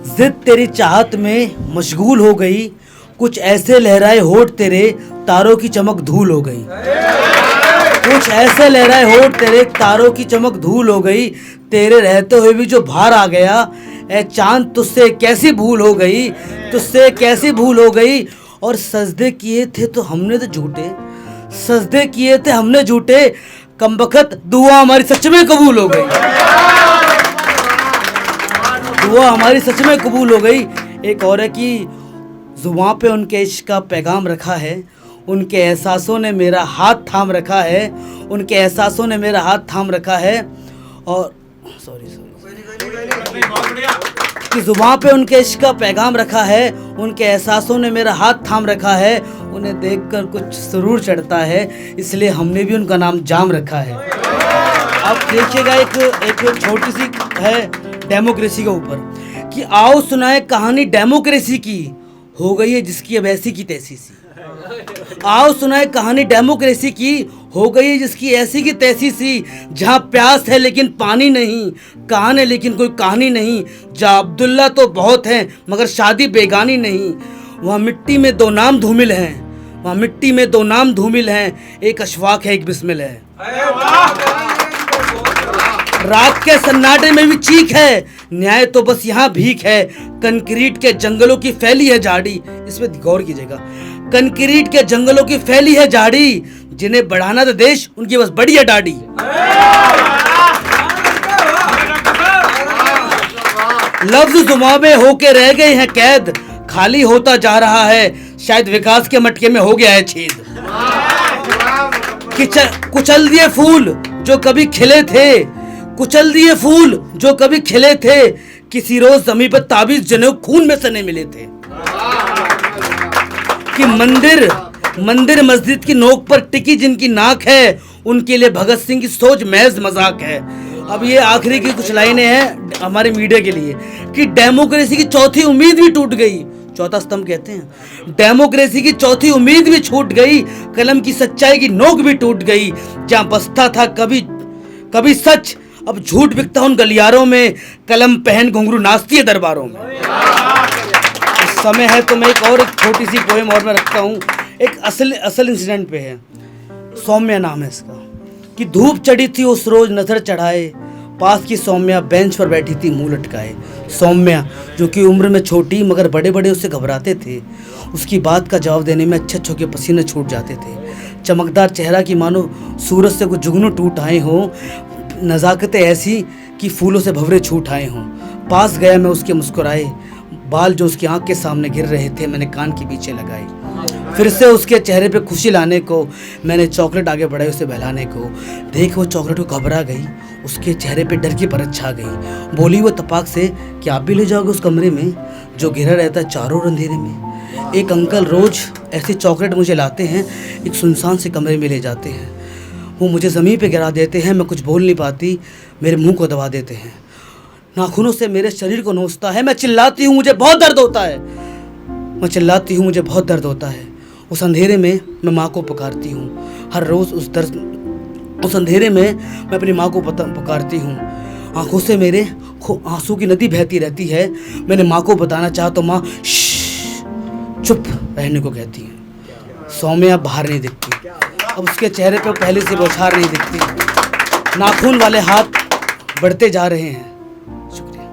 जिद तेरी चाहत में मशगूल हो गई, कुछ ऐसे लहराए होठ तेरे तारों की चमक धूल हो गई। कुछ ऐसे लहराए होठ तेरे तारों की चमक धूल हो गई, तेरे रहते हुए भी जो भार आ गया, ए चांद तुझसे कैसी भूल हो गई, तुझसे कैसी भूल हो गई। और सजदे किए थे तो हमने तो झूठे, सजदे किए थे हमने झूठे, कमबख्त दुआ हमारी सच में कबूल हो गई, दुआ हमारी सच में कबूल हो गई। एक और है कि जुबां पे उनके इश्क का पैगाम रखा है, उनके एहसासों ने मेरा हाथ थाम रखा है, उनके एहसासों ने मेरा हाथ थाम रखा है। और कि जुबां पे उनके इश्क का पैगाम रखा है, उनके एहसासों ने मेरा हाथ थाम रखा है, उन्हें देखकर कुछ सुरूर चढ़ता है, इसलिए हमने भी उनका नाम जाम रखा है। अब देखिएगा एक छोटी सी है डेमोक्रेसी के ऊपर कि आओ सुनाए कहानी डेमोक्रेसी की, हो गई है जिसकी अब ऐसी की तैसी सी। आओ सुनाए कहानी डेमोक्रेसी की, हो गई है जिसकी ऐसी की तैसी सी। जहाँ प्यास है लेकिन पानी नहीं, कहान है लेकिन कोई कहानी नहीं। जहाँ अब्दुल्ला तो बहुत हैं मगर शादी बेगानी नहीं। वहाँ मिट्टी में दो नाम धूमिल हैं, वहाँ मिट्टी में दो नाम धूमिल हैं, एक अशफाक है एक बिस्मिल है। रात के सन्नाटे में भी चीख है, न्याय तो बस यहाँ भीख है। कंक्रीट के जंगलों की फैली है झाड़ी, इसमें गौर कीजिएगा, कंक्रीट के जंगलों की फैली है झाड़ी, जिन्हें बढ़ाना था देश उनकी बस बड़ी है दाढ़ी। लफ्ज जुबां में होके रह गए हैं कैद, खाली होता जा रहा है, शायद विकास के मटके में हो गया है छेद। कुचल दिए फूल जो कभी खिले थे, कुचल दिए फूल जो कभी खिले थे, किसी रोज जमीन पर ताबीज जनेऊ खून में सने मिले थे। कि मंदिर मस्जिद की नोक पर टिकी जिनकी नाक है, उनके लिए भगत सिंह की सोच महज मजाक है। अब ये आखिरी की कुछ लाइनें हैं हमारे मीडिया के लिए कि डेमोक्रेसी की चौथी उम्मीद भी टूट गई, चौथा स्तंभ कहते हैं, डेमोक्रेसी की चौथी उम्मीद भी छूट गई, कलम की सच्चाई की नोक भी टूट गई। जहां बसता था कभी सच, अब झूठ बिकता उन गलियारों में, कलम पहन घुंघरू नाचती है दरबारों में। समय है तो मैं एक छोटी सी पोएम और मैं रखता हूँ, एक असल इंसिडेंट पे है। सौम्या नाम है इसका। कि धूप चढ़ी थी उस रोज नजर चढ़ाए, पास की सौम्या बेंच पर बैठी थी मुंह लटकाए। सौम्या जो कि उम्र में छोटी मगर बड़े बड़े उससे घबराते थे, उसकी बात का जवाब देने में अच्छे के पसीने छूट जाते थे। चमकदार चेहरा की मानो सूरज से कुछ जुगनू टूट आए हों, नज़ाकतें ऐसी कि फूलों से भंवरे छूट आए हों। पास गया मैं उसके मुस्कुराए, बाल जो उसकी आंख के सामने गिर रहे थे मैंने कान के पीछे लगाए। फिर से उसके चेहरे पे खुशी लाने को मैंने चॉकलेट आगे बढ़ाई उसे बहलाने को। देख वो चॉकलेट को घबरा गई, उसके चेहरे पे डर की परत छा गई। बोली वो तपाक से कि आप भी ले जाओगे उस कमरे में जो घिरा रहता है चारों ओर अंधेरे में। एक अंकल रोज ऐसी चॉकलेट मुझे लाते हैं, एक सुनसान से कमरे में ले जाते हैं। वो मुझे ज़मीन पे गिरा देते हैं, मैं कुछ बोल नहीं पाती, मेरे मुंह को दबा देते हैं। नाखूनों से मेरे शरीर को नोचता है, मैं चिल्लाती हूँ मुझे बहुत दर्द होता है, मैं चिल्लाती हूँ मुझे बहुत दर्द होता है। उस अंधेरे में मैं माँ को पुकारती हूँ, हर रोज़ उस अंधेरे में मैं अपनी माँ को पुकारती हूँ। आंखों से मेरे आंसू की नदी बहती रहती है। मैंने माँ को बताना चाहा तो माँ चुप रहने को कहती है। सौम्या बाहर नहीं दिखती, अब उसके चेहरे पर पहले से बौछार नहीं दिखती। नाखून वाले हाथ बढ़ते जा रहे हैं। शुक्रिया।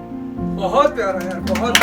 बहुत प्यारा यार, बहुत